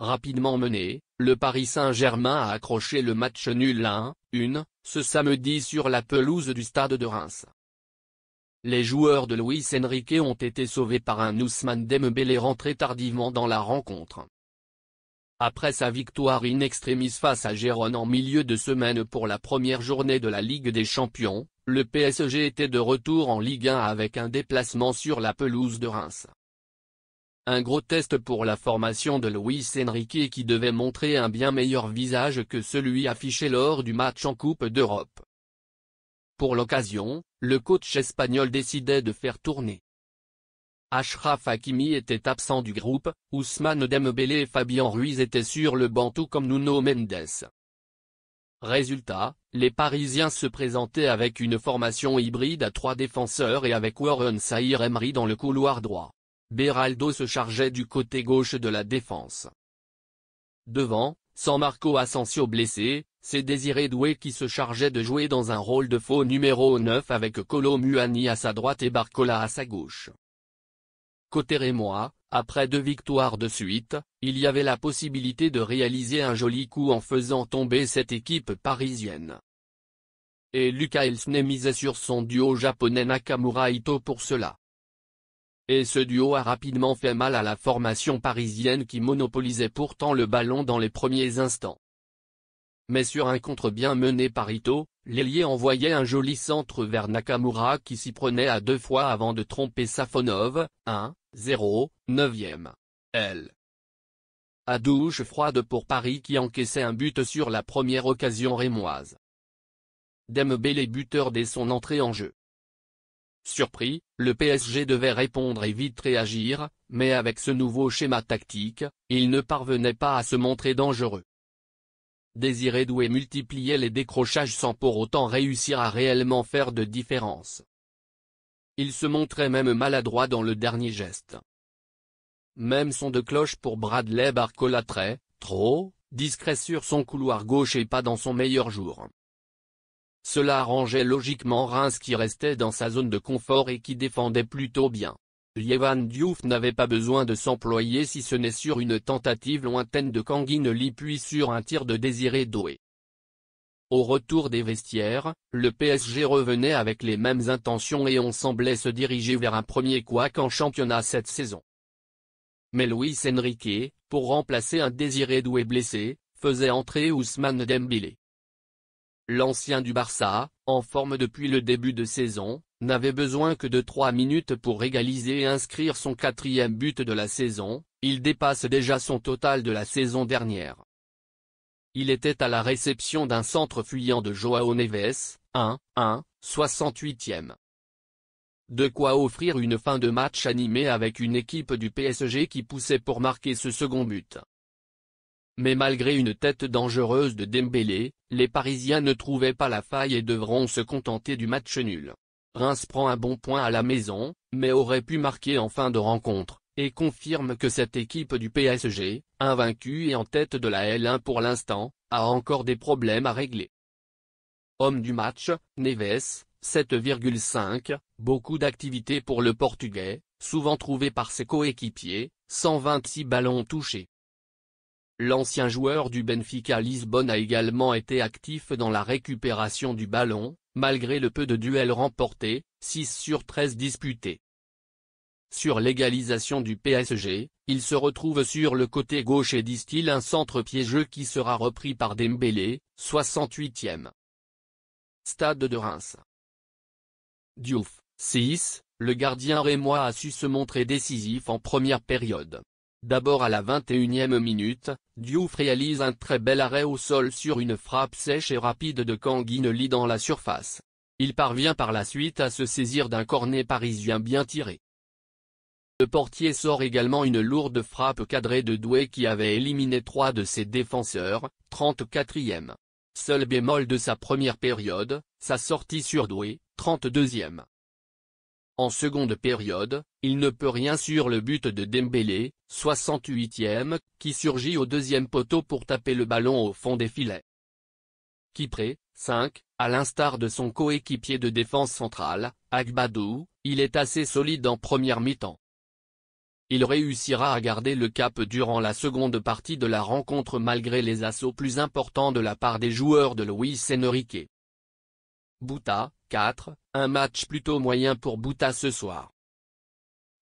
Rapidement mené, le Paris Saint-Germain a accroché le match nul 1-1, ce samedi sur la pelouse du stade de Reims. Les joueurs de Luis Enrique ont été sauvés par un Ousmane Dembélé rentré tardivement dans la rencontre. Après sa victoire in extremis face à Gérone en milieu de semaine pour la première journée de la Ligue des Champions, le PSG était de retour en Ligue 1 avec un déplacement sur la pelouse de Reims. Un gros test pour la formation de Luis Enrique qui devait montrer un bien meilleur visage que celui affiché lors du match en Coupe d'Europe. Pour l'occasion, le coach espagnol décidait de faire tourner. Achraf Hakimi était absent du groupe, Ousmane Dembélé et Fabien Ruiz étaient sur le banc tout comme Nuno Mendes. Résultat, les Parisiens se présentaient avec une formation hybride à 3 défenseurs et avec Warren Zaïre-Emery dans le couloir droit. Beraldo se chargeait du côté gauche de la défense. Devant, sans Marco Asensio blessé, c'est Désiré Doué qui se chargeait de jouer dans un rôle de faux numéro 9 avec Kolo Muani à sa droite et Barcola à sa gauche. Côté rémois, après 2 victoires de suite, il y avait la possibilité de réaliser un joli coup en faisant tomber cette équipe parisienne. Et Lucas Elsner misait sur son duo japonais Nakamura-Ito pour cela. Et ce duo a rapidement fait mal à la formation parisienne qui monopolisait pourtant le ballon dans les premiers instants. Mais sur un contre bien mené par Ito, l'ailier envoyait un joli centre vers Nakamura qui s'y prenait à 2 fois avant de tromper Safonov, 1-0, 9e. L. À douche froide pour Paris qui encaissait un but sur la première occasion rémoise. Dembélé buteur dès son entrée en jeu. Surpris, le PSG devait répondre et vite réagir, mais avec ce nouveau schéma tactique, il ne parvenait pas à se montrer dangereux. Désiré Doué multipliait les décrochages sans pour autant réussir à réellement faire de différence. Il se montrait même maladroit dans le dernier geste. Même son de cloche pour Bradley Barcola très, trop, discret sur son couloir gauche et pas dans son meilleur jour. Cela arrangeait logiquement Reims qui restait dans sa zone de confort et qui défendait plutôt bien. Yehvan Diouf n'avait pas besoin de s'employer si ce n'est sur une tentative lointaine de Kanguineli puis sur un tir de Désiré Doué. Au retour des vestiaires, le PSG revenait avec les mêmes intentions et on semblait se diriger vers un premier couac en championnat cette saison. Mais Luis Enrique, pour remplacer un Désiré Doué blessé, faisait entrer Ousmane Dembélé. L'ancien du Barça, en forme depuis le début de saison, n'avait besoin que de 3 minutes pour égaliser et inscrire son 4e but de la saison, il dépasse déjà son total de la saison dernière. Il était à la réception d'un centre fuyant de Joao Neves, 1-1, 68e. De quoi offrir une fin de match animée avec une équipe du PSG qui poussait pour marquer ce second but. Mais malgré une tête dangereuse de Dembélé, les Parisiens ne trouvaient pas la faille et devront se contenter du match nul. Reims prend un bon point à la maison, mais aurait pu marquer en fin de rencontre, et confirme que cette équipe du PSG, invaincue et en tête de la L1 pour l'instant, a encore des problèmes à régler. Homme du match, Neves, 7,5, beaucoup d'activité pour le Portugais, souvent trouvé par ses coéquipiers, 126 ballons touchés. L'ancien joueur du Benfica Lisbonne a également été actif dans la récupération du ballon, malgré le peu de duels remportés, 6 sur 13 disputés. Sur l'égalisation du PSG, il se retrouve sur le côté gauche et distille un centre piégeux qui sera repris par Dembélé, 68e. Stade de Reims. Diouf, 6, le gardien rémois a su se montrer décisif en première période. D'abord à la 21e minute, Diouf réalise un très bel arrêt au sol sur une frappe sèche et rapide de Kanguineli dans la surface. Il parvient par la suite à se saisir d'un corner parisien bien tiré. Le portier sort également une lourde frappe cadrée de Doué qui avait éliminé 3 de ses défenseurs, 34e. Seul bémol de sa première période, sa sortie sur Doué, 32e. En seconde période, il ne peut rien sur le but de Dembélé, 68e, qui surgit au deuxième poteau pour taper le ballon au fond des filets. Kipré, 5, à l'instar de son coéquipier de défense centrale, Agbadou, il est assez solide en première mi-temps. il réussira à garder le cap durant la seconde partie de la rencontre malgré les assauts plus importants de la part des joueurs de Luis Enrique. Bouta, 4, un match plutôt moyen pour Bouta ce soir.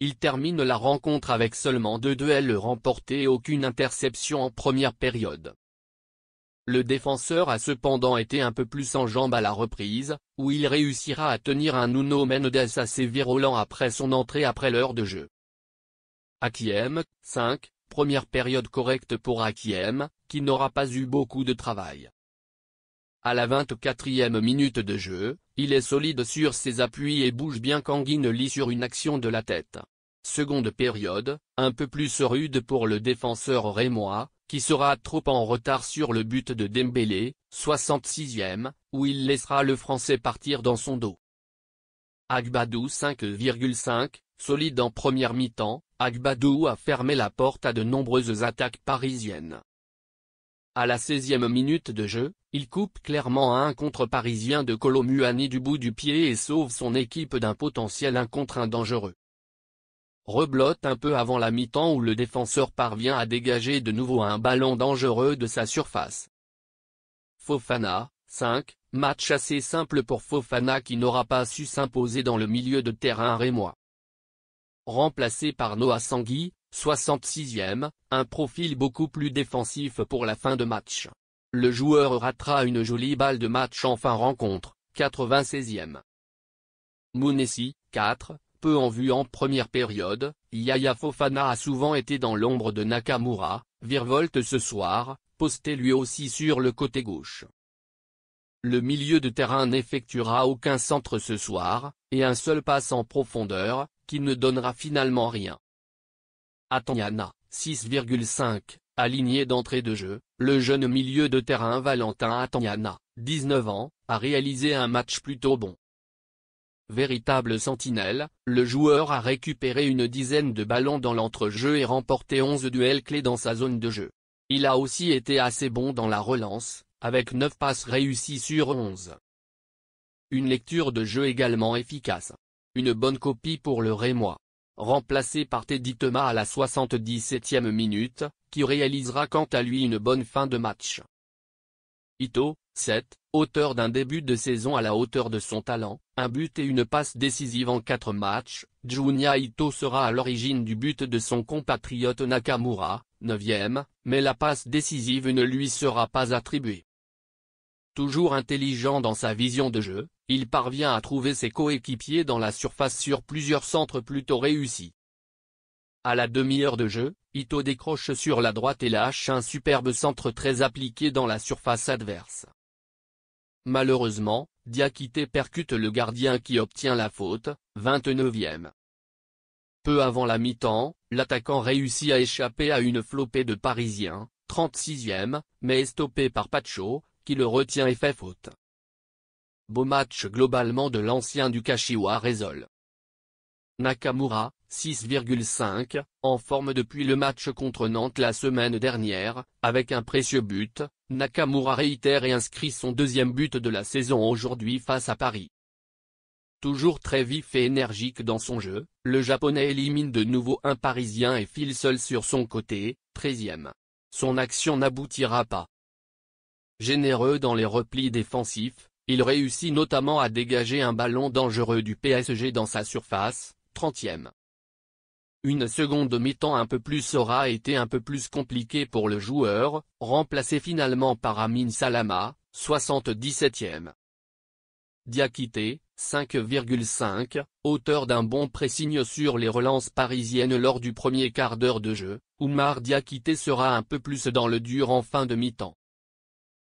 Il termine la rencontre avec seulement 2 duels remportés et aucune interception en première période. Le défenseur a cependant été un peu plus en jambes à la reprise, où il réussira à tenir un Nuno Mendes assez virulent après son entrée après l'heure de jeu. Hakiem, 5, première période correcte pour Hakiem, qui n'aura pas eu beaucoup de travail. À la 24e minute de jeu, il est solide sur ses appuis et bouge bien Kanguineli sur une action de la tête. Seconde période, un peu plus rude pour le défenseur rémois, qui sera trop en retard sur le but de Dembélé, 66e, où il laissera le Français partir dans son dos. Agbadou 5,5, solide en première mi-temps, Agbadou a fermé la porte à de nombreuses attaques parisiennes. À la 16e minute de jeu, il coupe clairement un contre parisien de Kolo Muani du bout du pied et sauve son équipe d'un potentiel 1 contre 1 dangereux. Reblotte un peu avant la mi-temps où le défenseur parvient à dégager de nouveau un ballon dangereux de sa surface. Fofana, 5, match assez simple pour Fofana qui n'aura pas su s'imposer dans le milieu de terrain rémois. Remplacé par Noah Sangui, 66e, un profil beaucoup plus défensif pour la fin de match. Le joueur ratera une jolie balle de match en fin rencontre, 96e. Mounesi, 4, peu en vue en première période, Yaya Fofana a souvent été dans l'ombre de Nakamura, virevolte ce soir, posté lui aussi sur le côté gauche. Le milieu de terrain n'effectuera aucun centre ce soir, et un seul passe en profondeur, qui ne donnera finalement rien. Atanyana, 6,5, aligné d'entrée de jeu, le jeune milieu de terrain Valentin Atanyana, 19 ans, a réalisé un match plutôt bon. Véritable sentinelle, le joueur a récupéré une dizaine de ballons dans l'entrejeu et remporté 11 duels clés dans sa zone de jeu. Il a aussi été assez bon dans la relance, avec 9 passes réussies sur 11. Une lecture de jeu également efficace. Une bonne copie pour le Rémois. Remplacé par Teddy Thomas à la 77e minute, qui réalisera quant à lui une bonne fin de match. Ito, 7, auteur d'un début de saison à la hauteur de son talent, un but et une passe décisive en 4 matchs, Junya Ito sera à l'origine du but de son compatriote Nakamura, 9e, mais la passe décisive ne lui sera pas attribuée. Toujours intelligent dans sa vision de jeu, il parvient à trouver ses coéquipiers dans la surface sur plusieurs centres plutôt réussis. À la demi-heure de jeu, Ito décroche sur la droite et lâche un superbe centre très appliqué dans la surface adverse. Malheureusement, Diakité percute le gardien qui obtient la faute, 29e. Peu avant la mi-temps, l'attaquant réussit à échapper à une flopée de Parisiens, 36e, mais est stoppé par Pacho, qui le retient et fait faute. Beau match globalement de l'ancien du Kashiwa Reysol. Nakamura, 6,5, en forme depuis le match contre Nantes la semaine dernière, avec un précieux but, Nakamura réitère et inscrit son 2e but de la saison aujourd'hui face à Paris. Toujours très vif et énergique dans son jeu, le Japonais élimine de nouveau un Parisien et file seul sur son côté, 13e. Son action n'aboutira pas. Généreux dans les replis défensifs, il réussit notamment à dégager un ballon dangereux du PSG dans sa surface, 30e. Une seconde mi-temps un peu plus aura été un peu plus compliquée pour le joueur, remplacé finalement par Amin Salama, 77e. Diakité, 5,5, auteur d'un bon pressing sur les relances parisiennes lors du premier quart d'heure de jeu, Oumar Diakité sera un peu plus dans le dur en fin de mi-temps.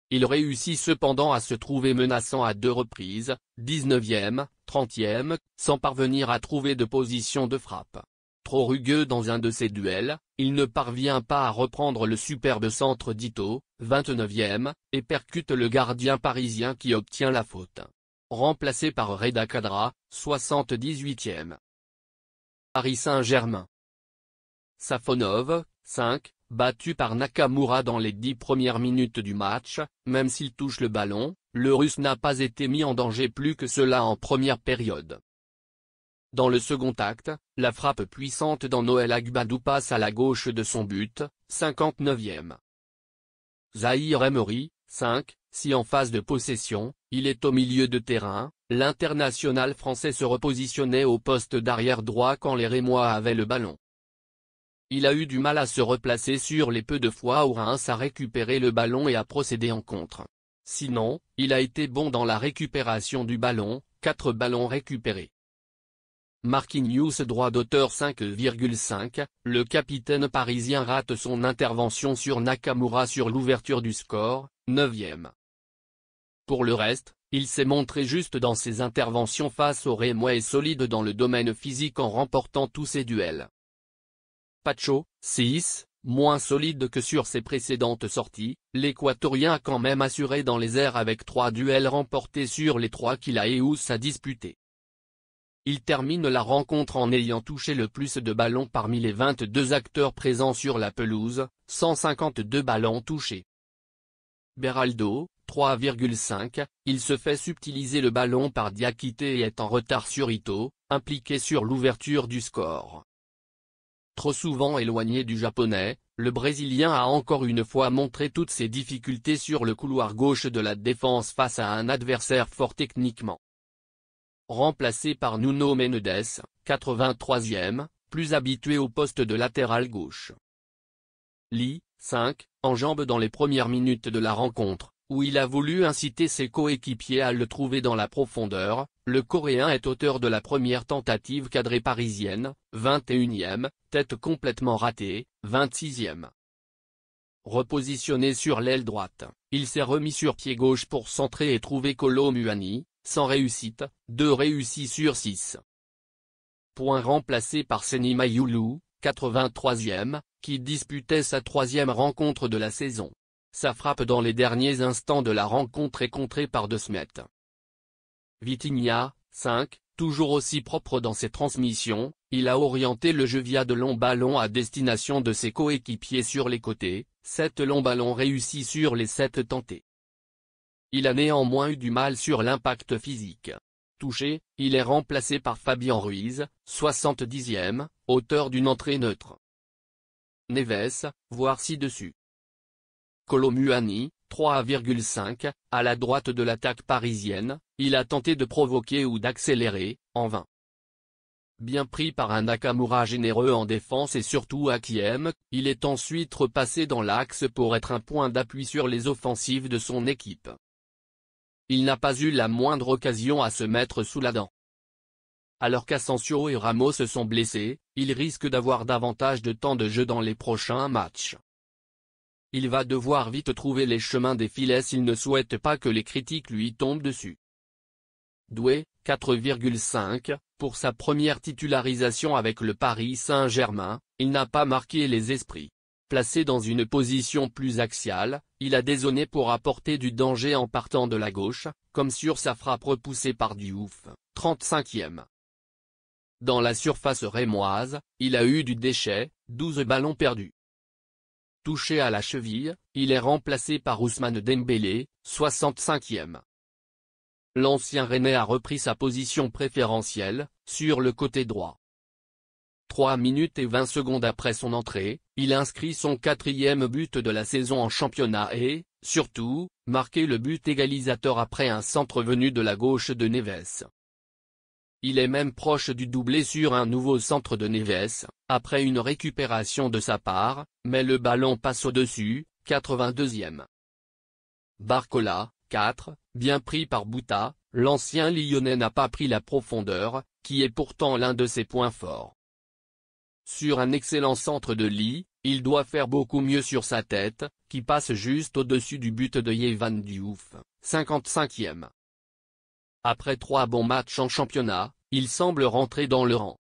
Il réussit cependant à se trouver menaçant à 2 reprises, 19e, 30e, sans parvenir à trouver de position de frappe. Trop rugueux dans un de ses duels, il ne parvient pas à reprendre le superbe centre d'Ito, 29e, et percute le gardien parisien qui obtient la faute. Remplacé par Reda Kadra, 78e. Paris Saint-Germain. Safonov, 5, battu par Nakamura dans les 10 premières minutes du match, même s'il touche le ballon, le Russe n'a pas été mis en danger plus que cela en première période. Dans le second acte, la frappe puissante dans Noël Agbadou passe à la gauche de son but, 59e. Zahir Emery, 5, si en phase de possession, il est au milieu de terrain, l'international français se repositionnait au poste d'arrière droit quand les Rémois avaient le ballon. Il a eu du mal à se replacer sur les peu de fois où Reims a récupéré le ballon et a procédé en contre. Sinon, il a été bon dans la récupération du ballon, 4 ballons récupérés. Marquinhos droit d'auteur 5,5, le capitaine parisien rate son intervention sur Nakamura sur l'ouverture du score, 9e. Pour le reste, il s'est montré juste dans ses interventions face aux Rémois et solide dans le domaine physique en remportant tous ses duels. Pacho, 6, moins solide que sur ses précédentes sorties, l'Équatorien a quand même assuré dans les airs avec 3 duels remportés sur les 3 qu'il a disputés. Il termine la rencontre en ayant touché le plus de ballons parmi les 22 acteurs présents sur la pelouse, 152 ballons touchés. Beraldo, 3,5, il se fait subtiliser le ballon par Diakité et est en retard sur Ito, impliqué sur l'ouverture du score. Trop souvent éloigné du japonais, le Brésilien a encore une fois montré toutes ses difficultés sur le couloir gauche de la défense face à un adversaire fort techniquement. Remplacé par Nuno Mendes, 83e, plus habitué au poste de latéral gauche. Lee, 5, enjambe dans les premières minutes de la rencontre, où il a voulu inciter ses coéquipiers à le trouver dans la profondeur, le Coréen est auteur de la première tentative cadrée parisienne, 21e, tête complètement ratée, 26e. Repositionné sur l'aile droite, il s'est remis sur pied gauche pour centrer et trouver Kolo Muani, sans réussite, 2 réussis sur 6. Point remplacé par Seny Mayulu, 83e, qui disputait sa 3e rencontre de la saison. Sa frappe dans les derniers instants de la rencontre est contrée par De Smet. Vitinha, 5, toujours aussi propre dans ses transmissions, il a orienté le jeu via de longs ballons à destination de ses coéquipiers sur les côtés, 7 longs ballons réussis sur les 7 tentés. Il a néanmoins eu du mal sur l'impact physique. Touché, il est remplacé par Fabien Ruiz, 70e, auteur d'une entrée neutre. Neves, voir ci-dessus. Kolo Muani, 3,5, à la droite de l'attaque parisienne, il a tenté de provoquer ou d'accélérer, en vain. Bien pris par un Nakamura généreux en défense et surtout Hakim, il est ensuite repassé dans l'axe pour être un point d'appui sur les offensives de son équipe. Il n'a pas eu la moindre occasion à se mettre sous la dent. Alors qu'Asensio et Ramos sont blessés, il risque d'avoir davantage de temps de jeu dans les prochains matchs. Il va devoir vite trouver les chemins des filets s'il ne souhaite pas que les critiques lui tombent dessus. Doué, 4,5, pour sa première titularisation avec le Paris Saint-Germain, il n'a pas marqué les esprits. Placé dans une position plus axiale, il a dézonné pour apporter du danger en partant de la gauche, comme sur sa frappe repoussée par Diouf, 35e. Dans la surface rémoise, il a eu du déchet, 12 ballons perdus. Touché à la cheville, il est remplacé par Ousmane Dembélé, 65e. L'ancien Rennais a repris sa position préférentielle, sur le côté droit. 3 minutes et 20 secondes après son entrée, il inscrit son 4e but de la saison en championnat et, surtout, marqué le but égalisateur après un centre venu de la gauche de Neves. Il est même proche du doublé sur un nouveau centre de Neves, après une récupération de sa part, mais le ballon passe au-dessus, 82e. Barcola, 4, bien pris par Bouta, l'ancien Lyonnais n'a pas pris la profondeur, qui est pourtant l'un de ses points forts. Sur un excellent centre de Lee, il doit faire beaucoup mieux sur sa tête, qui passe juste au-dessus du but de Yehvan Diouf, 55e. Après 3 bons matchs en championnat, il semble rentrer dans le rang.